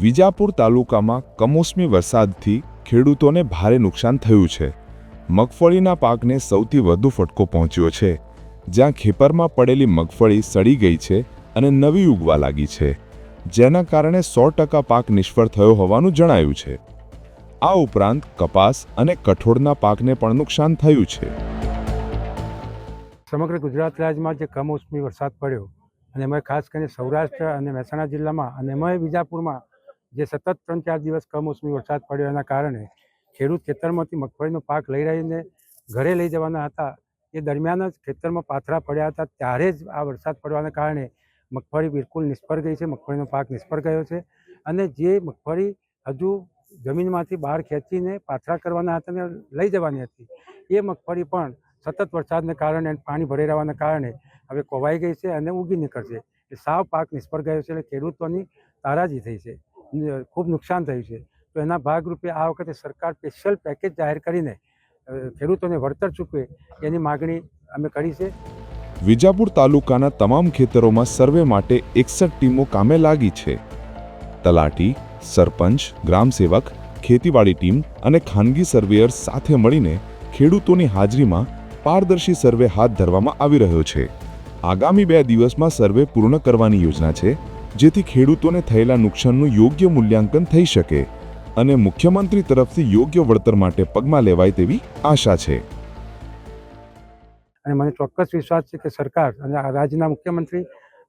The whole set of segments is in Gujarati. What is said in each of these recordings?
વિજાપુર તાલુકામાં કમોસમી વરસાદથી ખેડૂતોને ભારે નુકસાન થયું છે। મગફળીના પાકને સૌથી વધુ ફટકો પહોંચ્યો છે, જ્યાં ખેતરમાં પડેલી મગફળી સડી ગઈ છે અને નવી ઉગવા લાગી છે, જેના કારણે 100% પાક નિષ્ફળ થયો હોવાનું જણાયું છે। આ ઉપરાંત કપાસ અને કઠોળના પાકને પણ નુકસાન થયું છે। સમગ્ર ગુજરાત રાજ્યમાં જે કમોસમી વરસાદ પડ્યો અને એમાં ખાસ કરીને સૌરાષ્ટ્ર અને મહેસાણા જિલ્લામાં અને એમાં વિજાપુરમાં જે સતત 3-4 દિવસ કમોસમી વરસાદ પડ્યો એના કારણે ખેડૂત ખેતરમાંથી મગફળીનો પાક લઈ રહીને ઘરે લઈ જવાના હતા, એ દરમિયાન જ ખેતરમાં પાથરા પડ્યા હતા, ત્યારે જ આ વરસાદ પડવાના કારણે મગફળી બિલકુલ નિષ્ફળ ગઈ છે। મગફળીનો પાક નિષ્ફળ ગયો છે અને જે મગફળી હજુ જમીનમાંથી બહાર ખેંચીને પાથરા કરવાના હતા અને લઈ જવાની હતી, એ મગફળી પણ સતત વરસાદને કારણે પાણી ભરાઈ રહેવાના કારણે હવે કોવાઈ ગઈ છે અને ઉગી નીકળશે। એ સાવ પાક નિષ્ફળ ગયો છે, એટલે ખેડૂતોની તારાજી થઈ છે, ખૂબ નુકસાન થયું છે। તો એના ભાગરૂપે આ વખતે સરકાર સ્પેશિયલ પેકેજ જાહેર કરીને ખેડૂતોને વળતર ચૂકવે એની માગણી અમે કરી છે। વિજાપુર તાલુકાના તમામ ખેતરોમાં સર્વે માટે 61 ટીમો કામે લાગી છે। તલાટી, સરપંચ, ગ્રામસેવક, ખેતીવાડી ટીમ અને ખાનગી સર્વેયર સાથે મળીને ખેડૂતોની હાજરીમાં પારદર્શી સર્વે હાથ ધરવામાં આવી રહ્યો છે। આગામી 2 દિવસમાં સર્વે પૂર્ણ કરવાની યોજના છે, જેથી ખેડૂતોને થયેલા નુકસાનનું યોગ્ય મૂલ્યાંકન થઈ શકે અને મુખ્યમંત્રી તરફથી યોગ્ય વળતર માટે પગલાં લેવાય તેવી આશા છે। અને મને ચોક્કસ વિશ્વાસ છે કે સરકાર અને રાજ્યના મુખ્યમંત્રી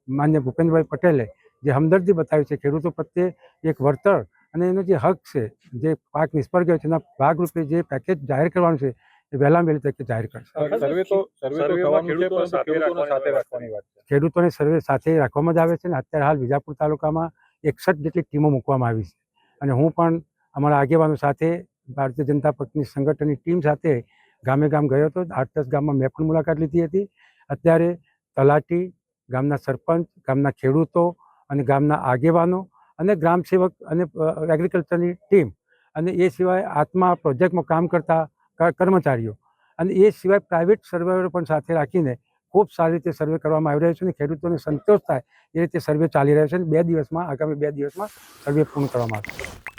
માનનીય ભૂપેન્દ્રભાઈ પટેલે જે હમદર્દી બતાવી છે ખેડૂતો પ્રત્યે, એક વળતર અને એનો જે હક છે, જે પાક નિષ્ફળ ગયો છે એના ભાગરૂપે જે પેકેજ જાહેર કરવાનું છે એ વહેલામાં વહેલી તકે જાહેર કરશે। ખેડૂતોને સર્વે સાથે રાખવામાં જ આવે છે ને અત્યારે હાલ વિજાપુર તાલુકામાં 61 જેટલી ટીમો મૂકવામાં આવી છે અને હું પણ અમારા આગેવાનો સાથે ભારતીય જનતા પક્ષની સંગઠનની ટીમ સાથે ગામે ગામ ગયો હતો। 8-10 ગામમાં મેં પણ મુલાકાત લીધી હતી। અત્યારે તલાટી, ગામના સરપંચ, ગામના ખેડૂતો અને ગામના આગેવાનો અને ગ્રામસેવક અને એગ્રીકલ્ચરની ટીમ અને એ સિવાય આત્મા પ્રોજેક્ટમાં કામ કરતા કર્મચારીઓ અને એ સિવાય પ્રાઇવેટ સર્વેયરો પણ સાથે રાખીને ખૂબ સારી રીતે સર્વે કરવામાં આવી રહ્યો છે અને ખેડૂતોને સંતોષ થાય એ રીતે સર્વે ચાલી રહ્યો છે અને આગામી 2 દિવસમાં સર્વે પૂર્ણ કરવામાં આવશે।